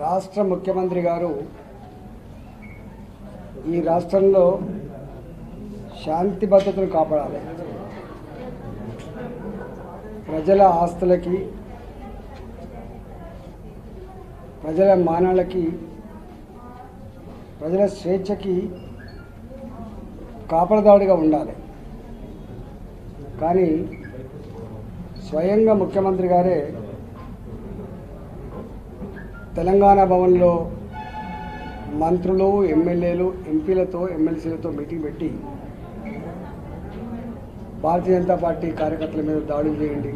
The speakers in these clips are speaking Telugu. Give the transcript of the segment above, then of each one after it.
రాష్ట్ర ముఖ్యమంత్రి గారు ఈ రాష్ట్రంలో శాంతి భద్రతను కాపాడాలి, ప్రజల ఆస్తులకి ప్రజల మానాలకి ప్రజల స్వేచ్ఛకి కాపలదాడిగా ఉండాలి. కానీ స్వయంగా ముఖ్యమంత్రి గారే తెలంగాణ భవన్లో మంత్రులు, ఎమ్మెల్యేలు, ఎంపీలతో, ఎమ్మెల్సీలతో మీటింగ్ పెట్టి భారతీయ జనతా పార్టీ కార్యకర్తల మీద దాడులు చేయండి,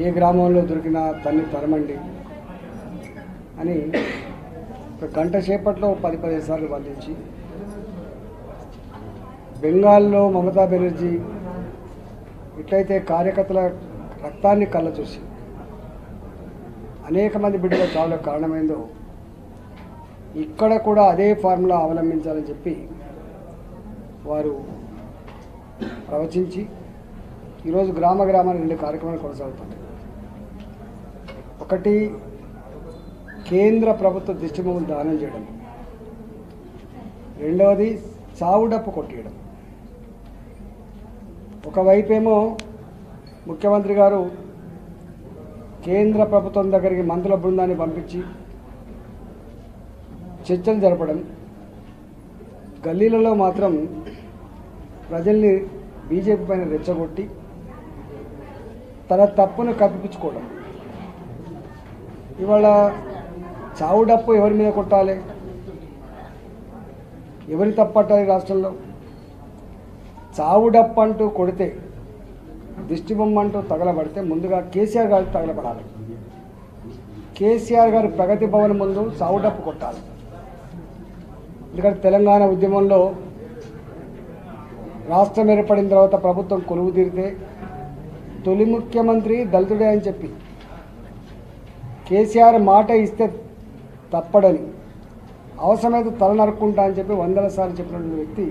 ఏ గ్రామంలో దొరికినా తన్ని తరమండి అని ఒక గంట సేపట్లో 10-15 సార్లు బంధించి, బెంగాల్లో మమతా బెనర్జీ ఇట్లయితే కార్యకర్తల రక్తాన్ని కళ్ళ చూసి అనేక మంది బిడ్డల చావులకు కారణమైందో ఇక్కడ కూడా అదే ఫార్ములా అవలంబించాలని చెప్పి వారు ప్రవచించి ఈరోజు గ్రామ గ్రామానికి 2 కార్యక్రమాలు కొనసాగుతున్నాయి. ఒకటి, కేంద్ర ప్రభుత్వ దిష్టిబొమ్మలు దానం చేయడం. రెండవది, చావుడప్పు కొట్టేయడం. ఒకవైపేమో ముఖ్యమంత్రి గారు కేంద్ర ప్రభుత్వం దగ్గరికి మంత్రుల బృందాన్ని పంపించి చర్చలు జరపడం, గల్లీలలో మాత్రం ప్రజల్ని బీజేపీ పైన రెచ్చగొట్టి తన తప్పును కప్పిపుచ్చుకోవడం. ఇవాళ చావుడప్పు ఎవరి మీద కొట్టాలి, ఎవరి తప్పట్టాలి? రాష్ట్రంలో చావుడప్పు అంటూ కొడితే, దిష్టిబొమ్మ అంటూ తగలబడితే ముందుగా కేసీఆర్ గారికి తగలబడాలి. కేసీఆర్ గారి ప్రగతి భవన్ ముందు చావుడప్పు కొట్టాలి. ఎందుకంటే తెలంగాణ ఉద్యమంలో రాష్ట్రం ఏర్పడిన తర్వాత ప్రభుత్వం కొలువు తీరితే తొలి ముఖ్యమంత్రి దళితుడే అని చెప్పి కేసీఆర్ మాట ఇస్తే తప్పడని, అవసరమైతే తల నరుక్కుంటా అని చెప్పి 100ల సార్లు చెప్పినటువంటి వ్యక్తి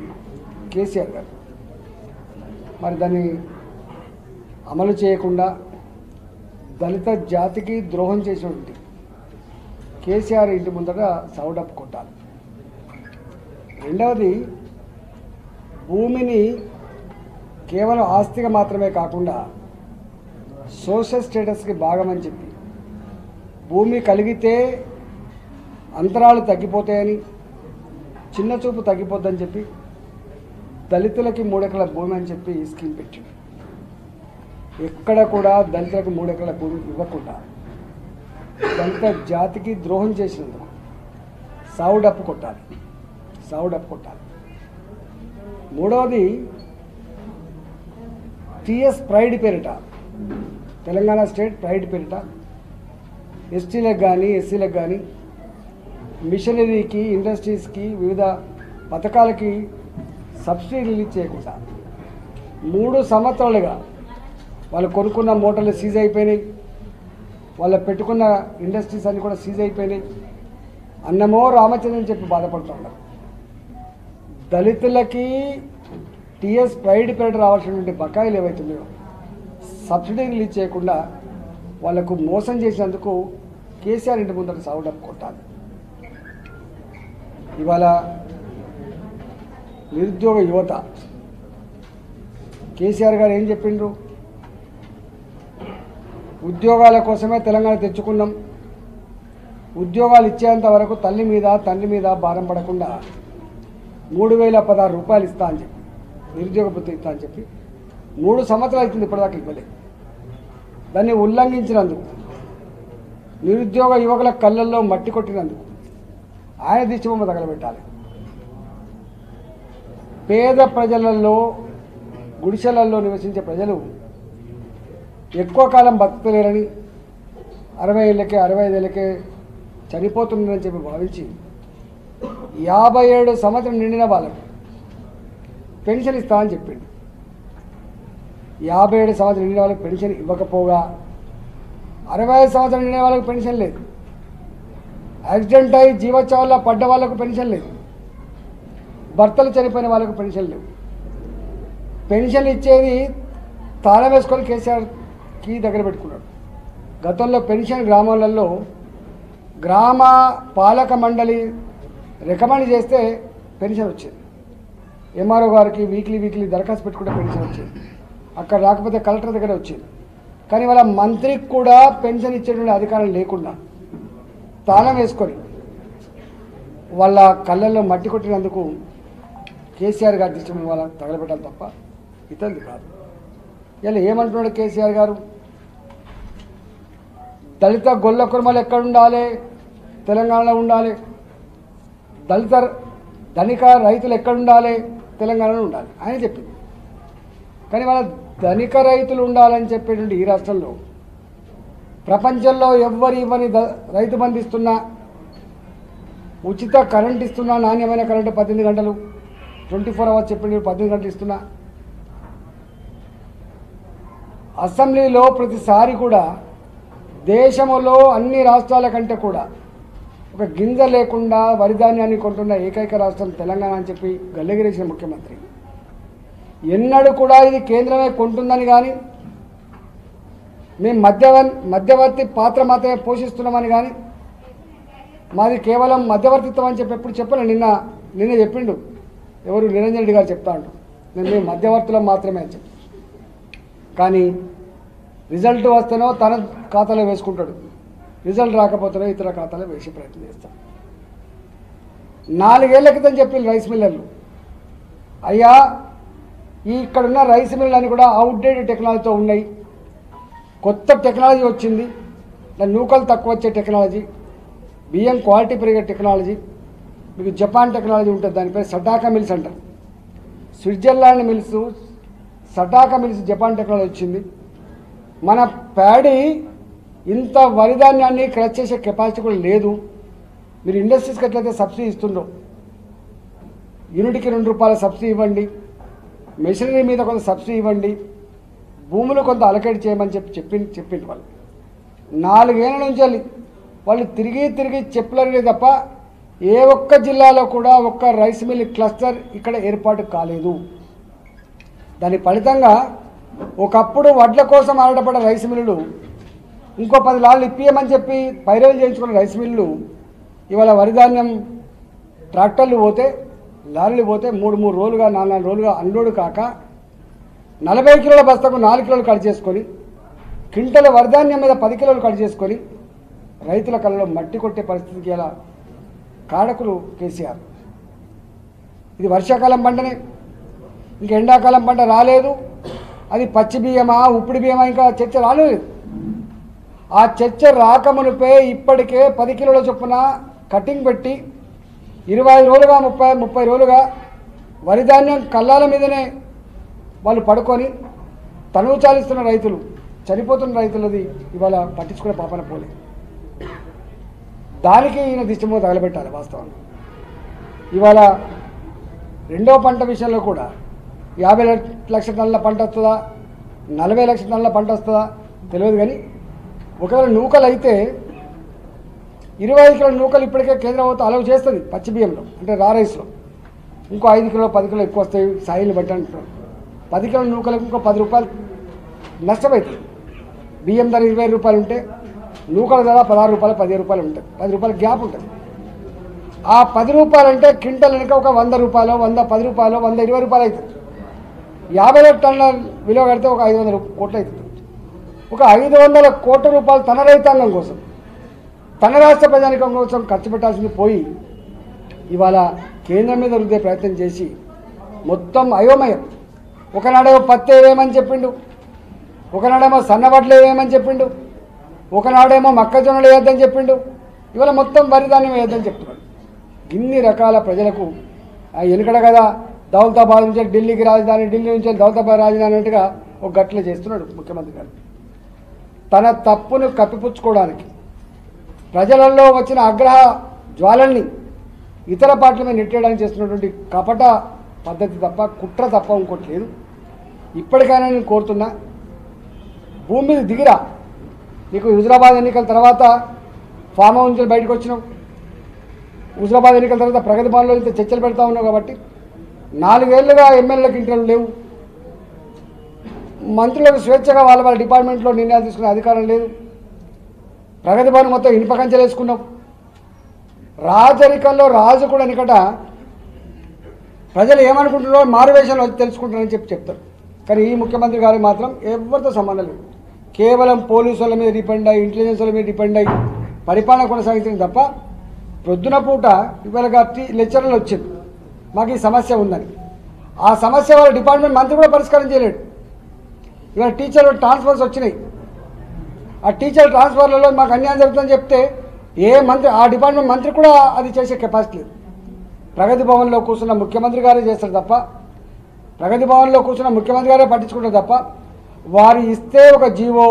కేసీఆర్ గారు. మరి దాన్ని అమలు చేయకుండా దళిత జాతికి ద్రోహం చేసినటువంటి కేసీఆర్ ఇంటి ముందట చావుడప్పు కొట్టాలి. రెండవది, భూమిని కేవలం ఆస్తిగా మాత్రమే కాకుండా సోషల్ స్టేటస్కి భాగమని చెప్పి, భూమి కలిగితే అంతరాలు తగ్గిపోతాయని, చిన్న చూపు తగ్గిపోద్దని చెప్పి దళితులకి 3 ఎకరాల భూమి అని చెప్పి స్కీమ్ పెట్టాడు. ఎక్కడ కూడా దళితులకు 3 ఎకరాల భూమి ఇవ్వకుండా దళిత జాతికి ద్రోహం చేసినందుకు చావుడప్పు కొట్టాలి, చావుడప్పు కొట్టాలి. మూడవది, టీఎస్ ప్రైడ్ పేరిట, తెలంగాణ స్టేట్ ప్రైడ్ పేరిట ఎస్టీలకు కానీ ఎస్సీలకు కానీ మిషనరీకి, ఇండస్ట్రీస్కి, వివిధ పథకాలకి సబ్సిడీ రిలీజ్ చేయకుండా 3 సంవత్సరాలుగా వాళ్ళు కొనుక్కున్న మోటార్లు సీజ్ అయిపోయినాయి, వాళ్ళు పెట్టుకున్న ఇండస్ట్రీస్ అన్నీ కూడా సీజ్ అయిపోయినాయి. అన్నమో రామచంద్రని చెప్పి బాధపడుతున్నారు. దళితులకి టీఎస్ ప్రైడ్ పేరిట రావాల్సినటువంటి బకాయిలు ఏవైతున్నాయో సబ్సిడీ రిలీజ్ చేయకుండా వాళ్లకు మోసం చేసినందుకు కేసీఆర్ ఇంటి ముందర చావుడప్పు కొట్టాలి. ఇవాళ నిరుద్యోగ యువత, కేసీఆర్ గారు ఏం చెప్పిండ్రు? ఉద్యోగాల కోసమే తెలంగాణ తెచ్చుకున్నాం, ఉద్యోగాలు ఇచ్చేంత వరకు తల్లి మీద తండ్రి మీద భారం పడకుండా 3016 రూపాయలు ఇస్తా అని చెప్పి, నిరుద్యోగ భృతి ఇస్తా అని చెప్పి 3 సంవత్సరాలు అవుతుంది, ఇప్పటిదాకా ఇవ్వలేదు. దాన్ని ఉల్లంఘించినందుకు, నిరుద్యోగ యువకుల కళ్ళల్లో మట్టి కొట్టినందుకు ఆయన దిష్టిబొమ్మ తగలబెట్టాలి. పేద ప్రజలలో, గుడిసెలలో నివసించే ప్రజలు ఎక్కువ కాలం బతకలేరని, 60 ఏళ్ళకే 65 ఏళ్ళకే చనిపోతున్నారని చెప్పి భావించి 57 సంవత్సరం నిండిన వాళ్ళకు పెన్షన్ ఇస్తామని చెప్పిండు. 57 సంవత్సరం నిండిన వాళ్ళకి పెన్షన్ ఇవ్వకపోగా 65 సంవత్సరం నిండిన వాళ్ళకి పెన్షన్ లేదు, యాక్సిడెంట్ అయి జీవోత్సవాల్లో పడ్డ వాళ్ళకు పెన్షన్ లేదు, భర్తలు చనిపోయిన వాళ్ళకు పెన్షన్ లేవు. పెన్షన్ ఇచ్చేది తాళం వేసుకొని కేసీఆర్ కీ దగ్గర పెట్టుకున్నాడు. గతంలో పెన్షన్ గ్రామాలలో గ్రామ పాలక మండలి రికమెండ్ చేస్తే పెన్షన్ వచ్చేది. ఎంఆర్ఓ గారికి వీక్లీ దరఖాస్తు పెట్టుకుంటే పెన్షన్ వచ్చేది. అక్కడ రాకపోతే కలెక్టర్ దగ్గర వచ్చేది. కానీ వాళ్ళ మంత్రికి కూడా పెన్షన్ ఇచ్చేటువంటి అధికారం లేకుండా తాళం వేసుకొని వాళ్ళ కళ్ళల్లో మట్టి కొట్టినందుకు కేసీఆర్ గారి దృష్టి వాళ్ళ తగలబెట్టాలి తప్ప ఇతరుది కాదు. ఇలా ఏమంటున్నాడు కేసీఆర్ గారు? దళిత గొల్ల కుర్మలు ఎక్కడ ఉండాలి? తెలంగాణలో ఉండాలి. దళిత ధనిక రైతులు ఎక్కడ ఉండాలి? తెలంగాణలో ఉండాలి ఆయన చెప్పింది. కానీ వాళ్ళ ధనిక రైతులు ఉండాలని చెప్పేటువంటి ఈ రాష్ట్రంలో ప్రపంచంలో ఎవ్వరు ఇవ్వని రైతు బంధు ఇస్తున్నా, ఉచిత కరెంట్ ఇస్తున్నా, నాణ్యమైన కరెంటు 18 గంటలు 24 అవర్స్ చెప్పండి 18 గంటలు ఇస్తున్నా. అసెంబ్లీలో ప్రతిసారి కూడా దేశంలో అన్ని రాష్ట్రాల కంటే కూడా ఒక గింజ లేకుండా వరి ధాన్యాన్ని కొంటున్న ఏకైక రాష్ట్రం తెలంగాణ అని చెప్పి గల్లెగిరేసిన ముఖ్యమంత్రి ఎన్నడూ కూడా ఇది కేంద్రమే కొంటుందని కానీ మేము మధ్యవర్తి పాత్ర మాత్రమే పోషిస్తున్నామని కానీ మాది కేవలం మధ్యవర్తిత్వం అని చెప్పి ఎప్పుడు చెప్పలే. నిన్న చెప్పిండు ఎవరు నిరంజన్ రెడ్డి గారు చెప్తా ఉంటారు మేము మధ్యవర్తులం మాత్రమే అని చెప్పి. కానీ రిజల్ట్ వస్తేనో తన ఖాతాలో వేసుకుంటాడు, రిజల్ట్ రాకపోతేనో ఇతర ఖాతాలో వేసే ప్రయత్నం చేస్తాడు. 4 ఏళ్ల క్రితం చెప్పిన రైస్ మిల్లర్లు అయ్యా ఇక్కడున్న రైస్ మిల్లర్లు కూడా అవుట్డేటెడ్ టెక్నాలజీతో ఉన్నాయి, కొత్త టెక్నాలజీ వచ్చింది, నూకలు తక్కువ వచ్చే టెక్నాలజీ, బియ్యం క్వాలిటీ పెరిగే టెక్నాలజీ, మీకు జపాన్ టెక్నాలజీ ఉంటుంది, దాని పేరు సటాకా మిల్స్ అంటారు. Switzerland mills Satake mills Japan technology వచ్చింది. మన ప్యాడీ ఇంత వరిధాన్యాన్ని క్రష్ చేసే కెపాసిటీ కూడా లేదు. మీరు ఇండస్ట్రీస్కి ఎట్లయితే సబ్సిడీ ఇస్తుండ్రో యూనిట్కి ₹2 సబ్సిడీ ఇవ్వండి, మెషినరీ మీద కొంత సబ్సిడీ ఇవ్వండి, భూములు కొంత అలకేట్ చేయమని చెప్పింది వాళ్ళు. 4 ఏళ్ల నుంచి వాళ్ళు తిరిగి చెప్పలేరు తప్ప ఏ ఒక్క జిల్లాలో కూడా ఒక్క రైస్ మిల్ క్లస్టర్ ఇక్కడ ఏర్పాటు కాలేదు. దాని ఫలితంగా ఒకప్పుడు వడ్ల కోసం ఆడపడ్డ రైస్ మిల్లులు ఇంకో 10 లారీలు ఇప్పియమని చెప్పి పైరవీలు చేయించుకున్న రైస్ మిల్లులు ఇవాళ వరిధాన్యం ట్రాక్టర్లు పోతే లారీలు పోతే 3 రోజులుగా 4 రోజులుగా అన్లోడ్ కాక 40 కిలోల బస్తాకు 4 కిలోలు కట్ చేసుకొని క్వింటల్ వరిధాన్యం మీద 10 కిలోలు కట్ చేసుకొని రైతుల కళ్ళలో మట్టి కొట్టే పరిస్థితికి ఇలా కారకులు కేసీఆర్. ఇది వర్షాకాలం పంటనే, ఇంకా ఎండాకాలం పంట రాలేదు. అది పచ్చి బియ్యమా ఉప్పుడు బియ్యమా ఇంకా చర్చ రాలేదు. ఆ చర్చ రాకమునిపే ఇప్పటికే 10 కిలోల చొప్పున కటింగ్ పెట్టి 25 రోజులుగా 30 రోజులుగా వరిధాన్యం కళ్ళాల మీదనే వాళ్ళు పడుకొని తనువు చాలిస్తున్న రైతులు, చనిపోతున్న రైతులది ఇవాళ పట్టించుకునే పాపన పోలేదు. దానికి ఈయన దిష్టమో తగలబెట్టాలి. వాస్తవంగా ఇవాళ రెండో పంట విషయంలో కూడా 50 లక్షల టన్నుల పంట వస్తుందా 40 లక్షల టన్నుల పంట వస్తుందా తెలియదు. కానీ ఒకవేళ నూకలు అయితే 25 కిలోల నూకలు ఇప్పటికే కేంద్ర ప్రభుత్వం అలౌ చేస్తుంది పచ్చి బియ్యంలో, అంటే రా రైస్లో. ఇంకో 5 కిలో 10 కిలో ఎక్కువ వస్తాయి సాయిల్ని బట్టి అంటున్నారు. 10 కిలోల నూకలకు ఇంకో ₹10 నష్టమవుతుంది. బియ్యం ధర ₹20 ఉంటే నూకల ధర ₹16 ₹15 ఉంటుంది, ₹10 గ్యాప్ ఉంటుంది. ఆ ₹10 అంటే క్వింటల్ వెనుక ఒక ₹100 ₹110 ₹120 అవుతుంది. 50 టన్నుల విలువ కడితే ఒక 500 కోట్లు అవుతుంది. ఒక 500 కోట్ల రూపాయలు తన రైతాంగం కోసం, తన రాష్ట్ర ప్రజానికం కోసం ఖర్చు పెట్టాల్సింది పోయి ఇవాళ కేంద్రం మీద రుద్దే ప్రయత్నం చేసి మొత్తం అయోమయం. ఒకనాడేమో పత్తి వేయమని చెప్పిండు, ఒకనాడేమో సన్నబట్లు వేయమని చెప్పిండు, ఒకనాడేమో మొక్కజొన్నలు వేయొద్దని చెప్పిండు, ఇవాళ మొత్తం వరిధాన్యం వేయొద్దని చెప్తున్నాడు. ఇన్ని రకాల ప్రజలకు ఎనుకడ కదా దౌలతాబాద్ నుంచి ఢిల్లీకి రాజధాని, ఢిల్లీ నుంచి దౌలతాబాద్ రాజధాని అన్నట్టుగా ఒక గట్ల చేస్తున్నాడు ముఖ్యమంత్రి గారు. తన తప్పును కప్పిపుచ్చుకోవడానికి ప్రజలలో వచ్చిన ఆగ్రహ జ్వాలల్ని ఇతర పార్టీల మీద నెట్టేయడానికి చేస్తున్నటువంటి కపట పద్ధతి తప్ప కుట్ర తప్ప ఇంకోటి లేదు. ఇప్పటికైనా నేను కోరుతున్నా, భూమి మీద దిగిరా. నీకు హుజురాబాద్ ఎన్నికల తర్వాత ఫామ్ హౌస్ నుంచి బయటకు వచ్చినావు, హుజురాబాద్ ఎన్నికల తర్వాత ప్రగతి భవన్లో ఇంత చర్చలు పెడతా ఉన్నావు కాబట్టి 4 ఏళ్లుగా ఎమ్మెల్యేలకు ఇంటర్వ్యూలు లేవు, మంత్రులకు స్వేచ్ఛగా వాళ్ళ డిపార్ట్మెంట్లో నిర్ణయాలు తీసుకునే అధికారం లేదు, ప్రగతి భవన్ మొత్తం ఇనుప కంచెలు వేసుకున్నావు, రాజరికంలో రాజు కూడా నికట ప్రజలు ఏమనుకుంటున్నారో మారువేషంలో తెలుసుకుంటారని చెప్తారు. కానీ ఈ ముఖ్యమంత్రి గారు మాత్రం ఎవరితో సంబంధం లేదు. కేవలం పోలీసుల మీద డిపెండ్ అయ్యి, ఇంటెలిజెన్స్ల మీద డిపెండ్ అయ్యి పరిపాలన కొనసాగించడం తప్ప ప్రొద్దున పూట ఇవాళ లెక్చరర్లు వచ్చింది మాకు ఈ సమస్య ఉందని. ఆ సమస్య వాళ్ళ డిపార్ట్మెంట్ మంత్రి కూడా పరిష్కారం చేయలేడు. ఇవాళ టీచర్ ట్రాన్స్ఫర్స్ వచ్చినాయి. ఆ టీచర్ ట్రాన్స్ఫర్లలో మాకు అన్యాయం జరుగుతుందని చెప్తే ఏ మంత్రి, ఆ డిపార్ట్మెంట్ మంత్రి కూడా అది చేసే కెపాసిటీ లేదు. ప్రగతి భవన్లో కూర్చున్న ముఖ్యమంత్రి గారే చేస్తారు తప్ప, ప్రగతి భవన్లో కూర్చున్న ముఖ్యమంత్రి గారే పట్టించుకుంటారు తప్ప, వారు ఇస్తే ఒక జీవో,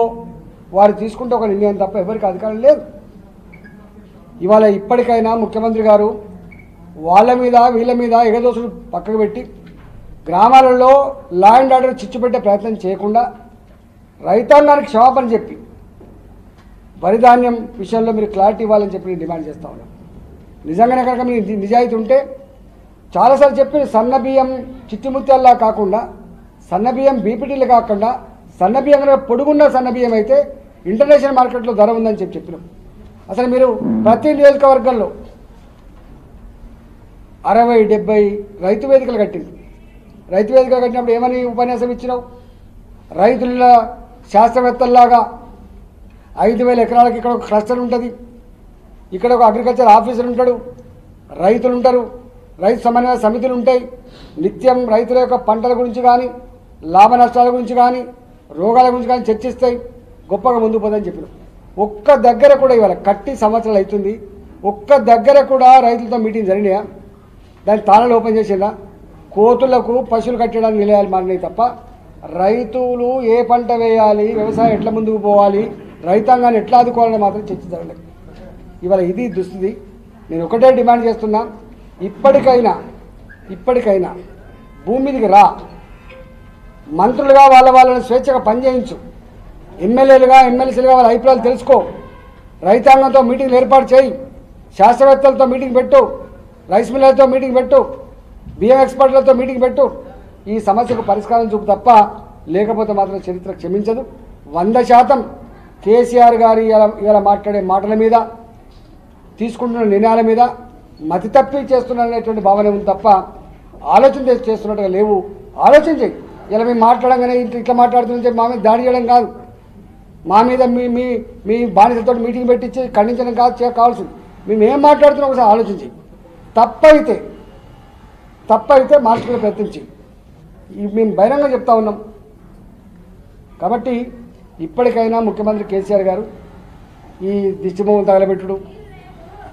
వారు తీసుకుంటే ఒక నిర్ణయం తప్ప ఎవరికి అధికారం లేదు. ఇవాళ ఇప్పటికైనా ముఖ్యమంత్రి గారు వాళ్ళ మీద వీళ్ళ మీద ఎగదోసులు పక్కకు పెట్టి గ్రామాలలో లా అండ్ ఆర్డర్ చిచ్చుపెట్టే ప్రయత్నం చేయకుండా రైతాంగానికి క్షమాపణ చెప్పి వరిధాన్యం విషయంలో మీరు క్లారిటీ ఇవ్వాలని చెప్పి నేను డిమాండ్ చేస్తా ఉన్నాను. నిజంగానే కనుక మీరు నిజాయితీ ఉంటే చాలాసార్లు చెప్పిన సన్నబియ్యం చిట్టిముత్యాల్లా కాకుండా, సన్నబియ్యం బీపీటీలు కాకుండా, సన్నబియ్యం పొడుగున్న సన్నబియ్యం అయితే ఇంటర్నేషనల్ మార్కెట్లో ధర ఉందని చెప్పినాం. అసలు మీరు ప్రతి నియోజకవర్గంలో 60-70 రైతు వేదికలు కట్టింది. రైతు వేదికలు కట్టినప్పుడు ఏమని ఉపన్యాసం ఇచ్చినావు? రైతుల శాస్త్రవేత్తల్లాగా 5,000 ఎకరాలకు ఇక్కడ ఒక క్లస్టర్ ఉంటుంది, ఇక్కడ ఒక అగ్రికల్చర్ ఆఫీసర్ ఉంటాడు, రైతులు ఉంటారు, రైతు సమన్వయ సమితులు ఉంటాయి, నిత్యం రైతుల యొక్క పంటల గురించి కానీ, లాభ నష్టాల గురించి కానీ, రోగాల గురించి కానీ చర్చిస్తాయి, గొప్పగా ముందుకు పోదని చెప్పినాం. ఒక్క దగ్గర కూడా ఇవాళ కట్టి సంవత్సరాలు అవుతుంది, ఒక్క దగ్గర కూడా రైతులతో మీటింగ్ జరిగినాయా? దాని తాళాలు ఓపెన్ చేసిందా? కోతులకు పశువులు కట్టడానికి నిలయాలు మారినాయి తప్ప రైతులు ఏ పంట వేయాలి, వ్యవసాయం ఎట్లా ముందుకు పోవాలి, రైతాంగాన్ని ఎట్లా ఆదుకోవాలని మాత్రం చర్చ జరగలేదు. ఇవాళ ఇది దుస్థితి. నేను ఒకటే డిమాండ్ చేస్తున్నా, ఇప్పటికైనా భూమి మీదకి రా, మంత్రులుగా వాళ్ళని స్వేచ్ఛగా పనిచేయించు, ఎమ్మెల్యేలుగా ఎమ్మెల్సీలుగా వాళ్ళ అభిప్రాయాలు తెలుసుకో, రైతాంగంతో మీటింగ్లు ఏర్పాటు చేయి, శాస్త్రవేత్తలతో మీటింగ్ పెట్టు, రైస్ మిల్లర్లతో మీటింగ్ పెట్టు, బియ్యం ఎక్స్పర్ట్లతో మీటింగ్ పెట్టు. ఈ సమస్యకు పరిష్కారం చూపు తప్ప లేకపోతే మాత్రం చరిత్ర క్షమించదు. 100% కేసీఆర్ గారు ఇలా మాట్లాడే మాటల మీద, తీసుకుంటున్న నిర్ణయాల మీద మతి తప్పి చేస్తున్నారనేటువంటి భావన ఉంది తప్ప ఆలోచన చేస్తున్నట్టుగా లేవు. ఆలోచన చేయి. ఇలా మేము మాట్లాడంగానే ఇట్లా మాట్లాడుతుందని చెప్పి మా మీద దాడి చేయడం కాదు, మా మీద మీ బానిసలతో మీటింగ్ పెట్టించి ఖండించడం కావాల్సింది. మేము ఏం మాట్లాడుతున్నాం ఒకసారి ఆలోచించి, తప్పైతే మార్చుకునే ప్రయత్నించి మేము బహిరంగంగా చెప్తా ఉన్నాం. కాబట్టి ఇప్పటికైనా ముఖ్యమంత్రి కేసీఆర్ గారు ఈ దిష్టిబొమ్మలు తగలబెట్టుడు,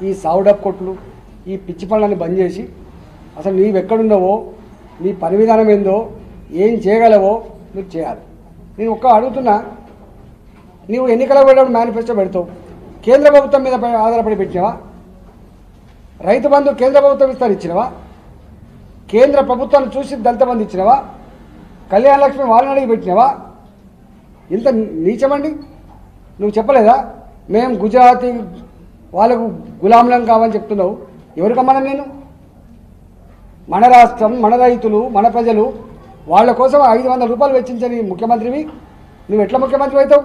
ఈ సావుడప్ కొట్టుడు, ఈ పిచ్చి పనులన్నీ బంద్ చేసి అసలు నీవెక్కడున్నావో, నీ పని విధానం ఏందో, ఏం చేయగలవో మీరు చేయాలి. నేను అడుగుతున్నా, నీవు ఎన్నికలకు వెళ్ళినప్పుడు మేనిఫెస్టో పెడతావు, కేంద్ర ప్రభుత్వం మీద ఆధారపడి పెట్టినావా? రైతు బంధు కేంద్ర ప్రభుత్వం ఇచ్చినవా? కేంద్ర ప్రభుత్వాన్ని చూసి దళిత బంధు ఇచ్చినవా? కళ్యాణ లక్ష్మి వాళ్ళని అడిగి పెట్టినవా? ఇంత నీచమండి. నువ్వు చెప్పలేదా మేము గుజరాతీ వాళ్ళకు గులాంలం కావని చెప్తున్నావు? ఎవరికమ్మన్నా నేను? మన రాష్ట్రం, మన రైతులు, మన ప్రజలు వాళ్ళ కోసం 500 రూపాయలు వెచ్చించని ముఖ్యమంత్రివి నువ్వు ఎట్లా ముఖ్యమంత్రి అవుతావు?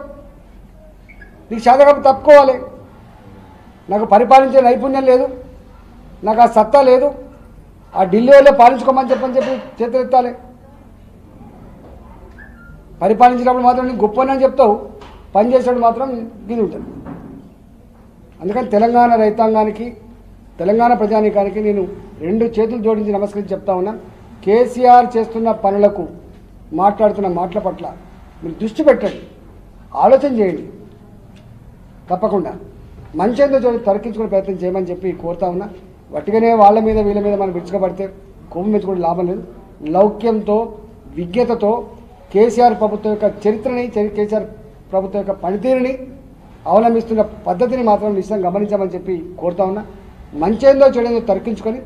నీకు శాతకపు తప్పుకోవాలి. నాకు పరిపాలించే నైపుణ్యం లేదు, నాకు ఆ సత్తా లేదు, ఆ ఢిల్లీ వాళ్ళే పాలించుకోమని చెప్పి చేతులెత్తాలి. పరిపాలించినప్పుడు మాత్రం నీకు గొప్పనని చెప్తావు, పనిచేసేటప్పుడు మాత్రం గిది ఉంటుంది. అందుకని తెలంగాణ రైతాంగానికి, తెలంగాణ ప్రజానీకానికి నేను 2 చేతులు జోడించి నమస్కరించి చెప్తా ఉన్నా. కేసీఆర్ చేస్తున్న పనులకు, మాట్లాడుతున్న మాటల పట్ల మీరు దృష్టి పెట్టండి, ఆలోచన చేయండి. తప్పకుండా మంచేందో తరికించుకునే ప్రయత్నం చేయమని చెప్పి కోరుతా ఉన్నా. వట్టిగానే వాళ్ళ మీద వీళ్ళ మీద మనం విరుచుకపడితే కొమ్ము మెచ్చుకుంటే లాభం లేదు. లౌక్యంతో, విజ్ఞతతో కేసీఆర్ ప్రభుత్వం యొక్క చరిత్రని, కేసీఆర్ ప్రభుత్వం యొక్క పనితీరుని, అవలంబిస్తున్న పద్ధతిని మాత్రం నిశ్చితంగా గమనించమని చెప్పి కోరుతా ఉన్నా. మంచేందో చెడేందో తరికించుకొని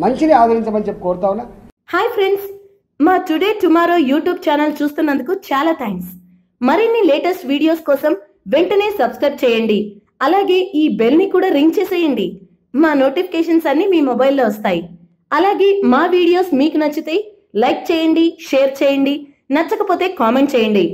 మంచిని ఆదరించమని చెప్పి కోరుతా ఉన్నా. హాయ్ ఫ్రెండ్స్, మా టుడే టుమారో యూట్యూబ్ ఛానల్ చూస్తున్నందుకు చాలా థ్యాంక్స్. మరిన్ని లేటెస్ట్ వీడియోస్ కోసం వెంటనే సబ్స్క్రైబ్ చేయండి. అలాగే ఈ బెల్ ని కూడా రింగ్ చేసేయండి. మా నోటిఫికేషన్స్ అన్ని మీ మొబైల్లో వస్తాయి. అలాగే మా వీడియోస్ మీకు నచ్చితే లైక్ చేయండి, షేర్ చేయండి, నచ్చకపోతే కామెంట్ చేయండి.